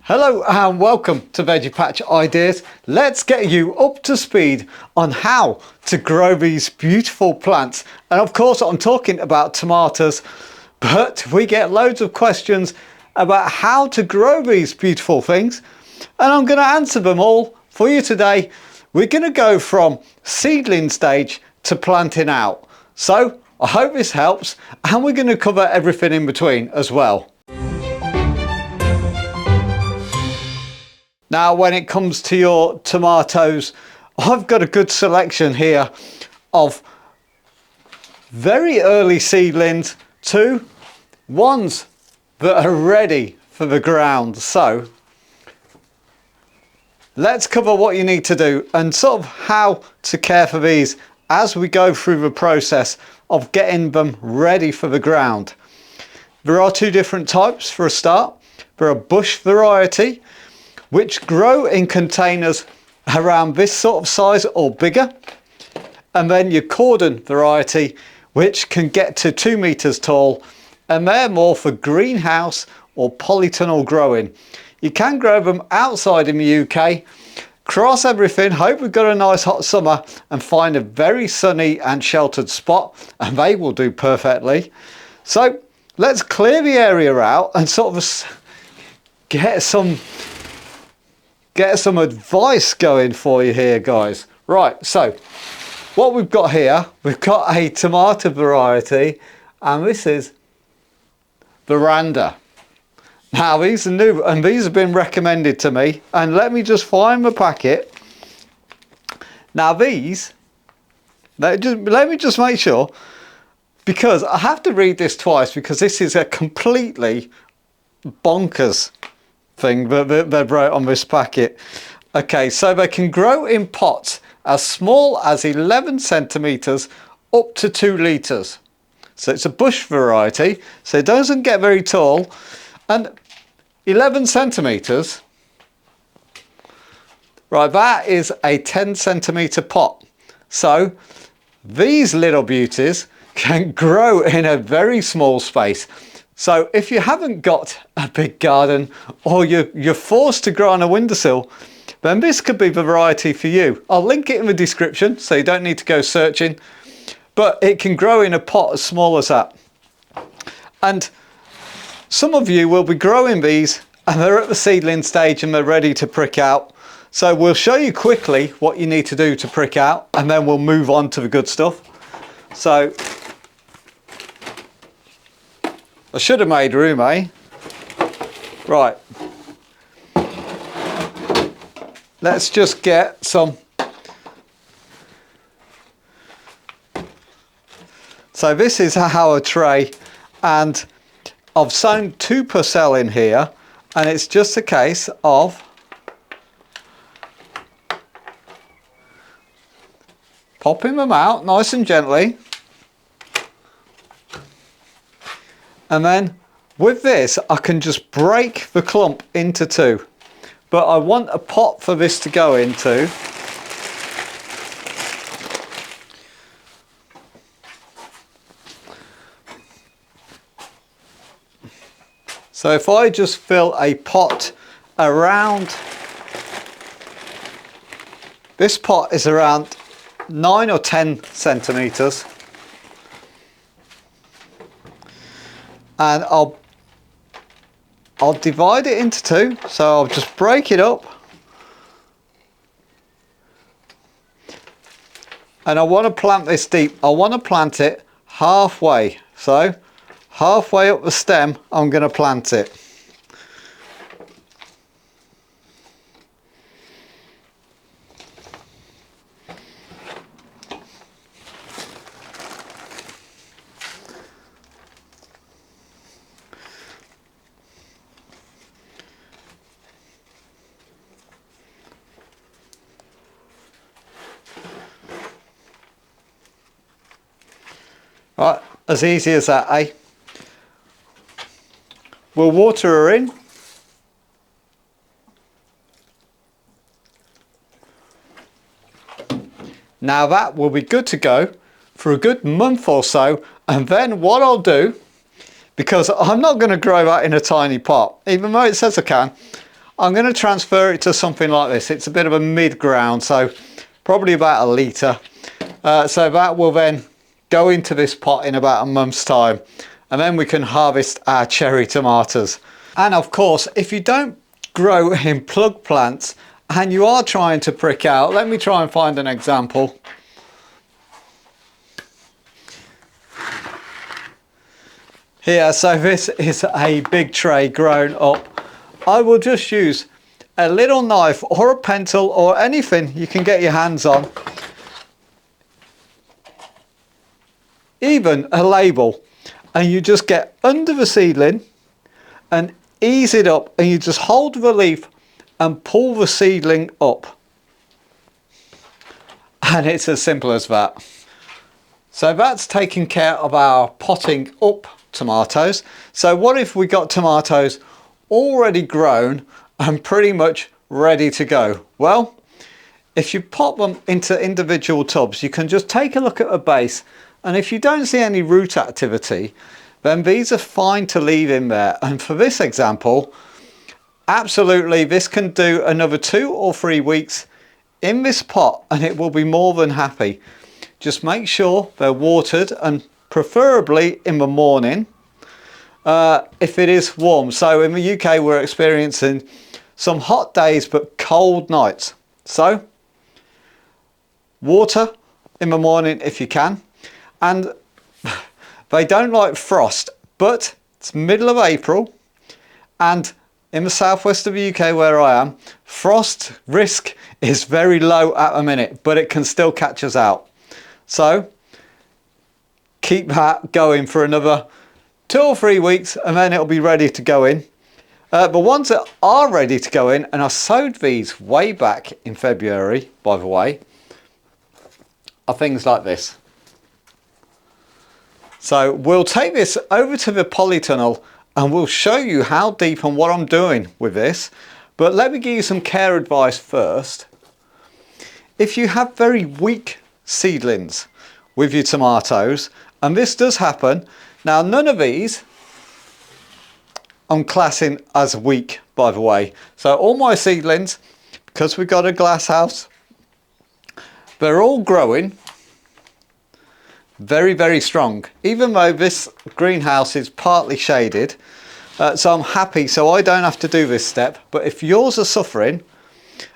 Hello and welcome to Veggie Patch Ideas. Let's get you up to speed on how to grow these beautiful plants. And of course I'm talking about tomatoes, but we get loads of questions about how to grow these beautiful things. And I'm going to answer them all for you today. We're going to go from seedling stage to planting out. So I hope this helps, and we're going to cover everything in between as well. Now, when it comes to your tomatoes, I've got a good selection here of very early seedlings to ones that are ready for the ground. So let's cover what you need to do and sort of how to care for these as we go through the process of getting them ready for the ground. There are two different types for a start. There are bush variety, which grow in containers around this sort of size or bigger, and then your Cordon variety, which can get to 2 meters tall, and they're more for greenhouse or polytunnel growing. You can grow them outside in the UK. Cross everything, hope we've got a nice hot summer, and find a very sunny and sheltered spot, and they will do perfectly. So let's clear the area out and sort of get some advice going for you here, guys. Right, so what we've got here, we've got a tomato variety, and this is Veranda. Now these are new and these have been recommended to me, and let me just find the packet. Now these, let me just make sure, because I have to read this twice because this is a completely bonkers thing that they wrote on this packet. Okay, so they can grow in pots as small as 11 centimeters up to 2 liters. So it's a bush variety, so it doesn't get very tall, and 11 centimeters, right, that is a 10 centimeter pot. So these little beauties can grow in a very small space. So if you haven't got a big garden, or you're forced to grow on a windowsill, then this could be the variety for you. I'll link it in the description so you don't need to go searching, but it can grow in a pot as small as that. And some of you will be growing these and they're at the seedling stage and they're ready to prick out. So we'll show you quickly what you need to do to prick out, and then we'll move on to the good stuff. So I should have made room, eh? Right. Let's just get some. So this is our tray, and I've sewn 2 per cell in here, and it's just a case of popping them out nice and gently. And then with this, I can just break the clump into 2. But I want a pot for this to go into. So if I just fill a pot around, this pot is around 9 or 10 centimeters. And I'll divide it into 2, so I'll just break it up. And I want to plant this deep. I want to plant it halfway. So halfway up the stem, I'm going to plant it. Right, as easy as that, eh? We'll water her in. Now that will be good to go for a good month or so, and then what I'll do, because I'm not going to grow that in a tiny pot, even though it says I can, I'm going to transfer it to something like this. It's a bit of a mid-ground, so probably about a litre. So that will then go into this pot in about a month's time, and then we can harvest our cherry tomatoes. And of course, if you don't grow in plug plants and you are trying to prick out, let me try and find an example. Here, so this is a big tray grown up. I will just use a little knife or a pencil or anything you can get your hands on, even a label, and you just get under the seedling and ease it up, and you just hold the leaf and pull the seedling up, and it's as simple as that. So that's taking care of our potting up tomatoes. So what if we got tomatoes already grown and pretty much ready to go? Well, if you pop them into individual tubs, you can just take a look at the base, and if you don't see any root activity, then these are fine to leave in there. And for this example, absolutely, this can do another 2 or 3 weeks in this pot and it will be more than happy. Just make sure they're watered, and preferably in the morning if it is warm. So in the UK we're experiencing some hot days but cold nights, so water in the morning if you can. And they don't like frost, but it's middle of April, and in the southwest of the UK where I am, frost risk is very low at the minute, but it can still catch us out. So keep that going for another 2 or 3 weeks, and then it'll be ready to go in. The ones that are ready to go in, and I sowed these way back in February, by the way, are things like this. So we'll take this over to the polytunnel and we'll show you how deep and what I'm doing with this. But let me give you some care advice first. If you have very weak seedlings with your tomatoes, and this does happen, now none of these I'm classing as weak, by the way. So all my seedlings, because we've got a glass house, they're all growing very, very strong, even though this greenhouse is partly shaded. So I'm happy, so I don't have to do this step. But if yours are suffering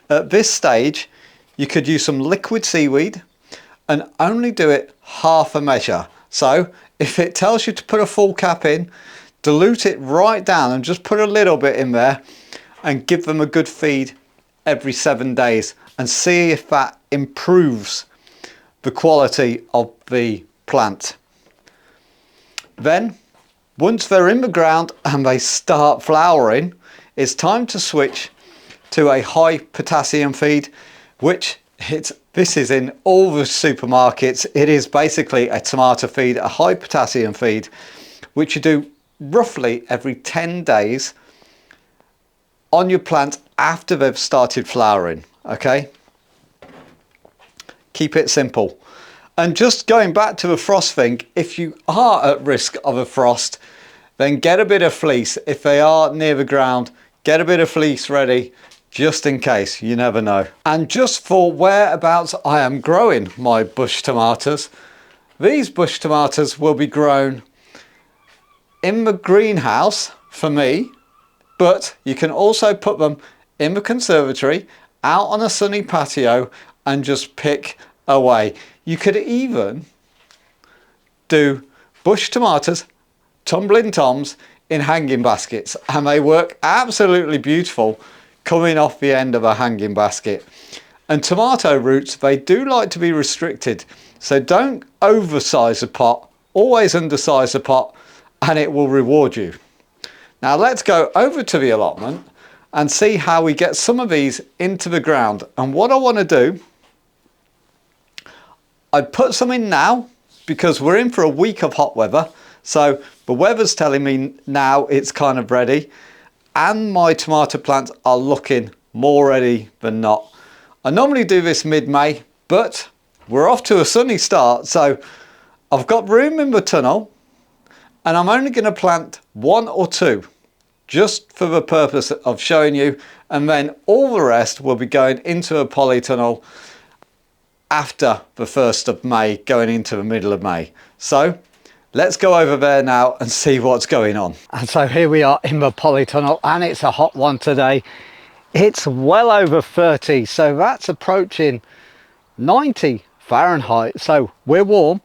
at this stage, you could use some liquid seaweed and only do it half a measure. So if it tells you to put a full cap in, dilute it right down and just put a little bit in there and give them a good feed every 7 days, and see if that improves the quality of the plant. Then once they're in the ground and they start flowering, it's time to switch to a high potassium feed, which this is in all the supermarkets. It is basically a tomato feed, a high potassium feed, which you do roughly every 10 days on your plant after they've started flowering. Okay, keep it simple. And just going back to the frost thing, if you are at risk of a frost, then get a bit of fleece. If they are near the ground, get a bit of fleece ready, just in case, you never know. And just for whereabouts I am growing my bush tomatoes, these bush tomatoes will be grown in the greenhouse for me, but you can also put them in the conservatory, out on a sunny patio, and just pick away. You could even do bush tomatoes, tumbling toms in hanging baskets, and they work absolutely beautiful coming off the end of a hanging basket. And tomato roots, they do like to be restricted, so don't oversize the pot, always undersize the pot, and it will reward you. Now let's go over to the allotment and see how we get some of these into the ground. And what I want to do, I put some in now because we're in for a week of hot weather. So the weather's telling me now it's kind of ready, and my tomato plants are looking more ready than not. I normally do this mid-May, but we're off to a sunny start. So I've got room in the tunnel, and I'm only going to plant 1 or 2. just for the purpose of showing you, and then all the rest will be going into a polytunnel after the 1st of May, going into the middle of May. So let's go over there now and see what's going on. And so here we are in the polytunnel, and it's a hot one today. It's well over 30, so that's approaching 90 Fahrenheit, so we're warm.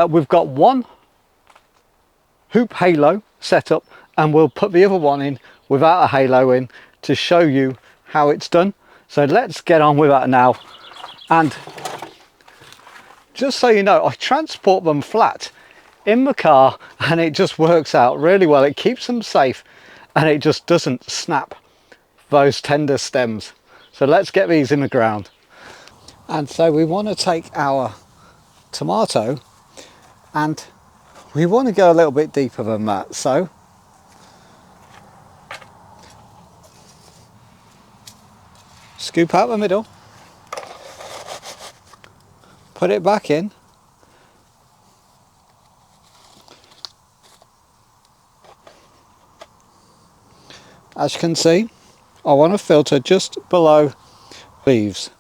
We've got one hoop halo set up, and we'll put the other one in without a halo in to show you how it's done. So let's get on with that now. And just so you know, I transport them flat in the car, and it just works out really well. It keeps them safe, and it just doesn't snap those tender stems. So let's get these in the ground. And so we want to take our tomato, and we want to go a little bit deeper than that. So scoop out the middle, put it back in, as you can see, I want to filter just below leaves.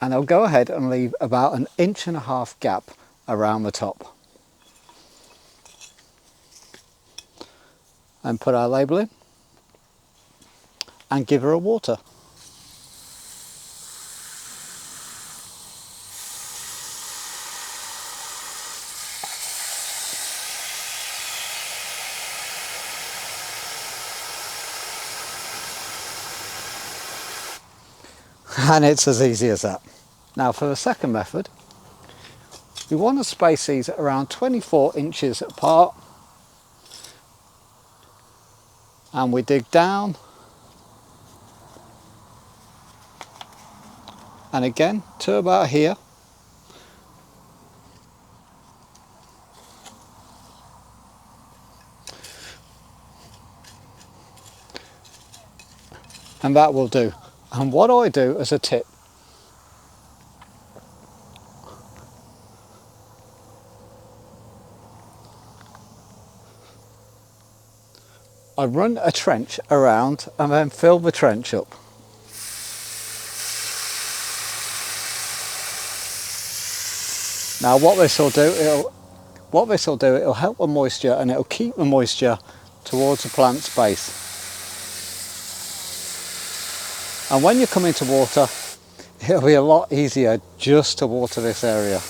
And I'll go ahead and leave about 1.5 inch gap around the top. And put our label in and give her a water. And it's as easy as that. Now for the second method, we want to space these around 24 inches apart, and we dig down, and again to about here, and that will do. And what I do as a tip, I run a trench around and then fill the trench up. Now what this will do, it'll help the moisture, and it'll keep the moisture towards the plant's base. And when you come into water, it'll be a lot easier just to water this area.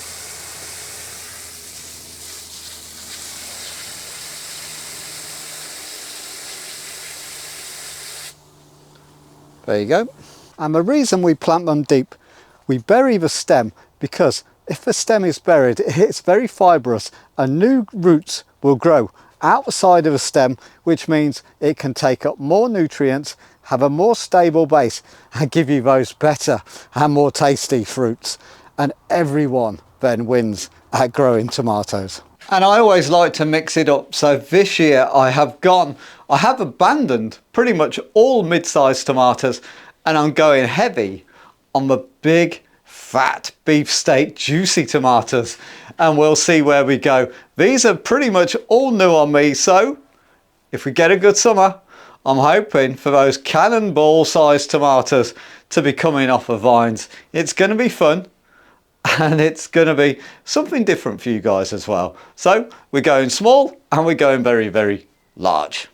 There you go. And the reason we plant them deep, we bury the stem, because if the stem is buried, it's very fibrous and new roots will grow outside of the stem, which means it can take up more nutrients, have a more stable base, and give you those better and more tasty fruits. And everyone then wins at growing tomatoes. And I always like to mix it up. So this year I have abandoned pretty much all mid-sized tomatoes, and I'm going heavy on the big, fat, beefsteak, juicy tomatoes, and we'll see where we go. These are pretty much all new on me, so if we get a good summer, I'm hoping for those cannonball sized tomatoes to be coming off the vines. It's going to be fun, and it's going to be something different for you guys as well. So we're going small, and we're going very, very large.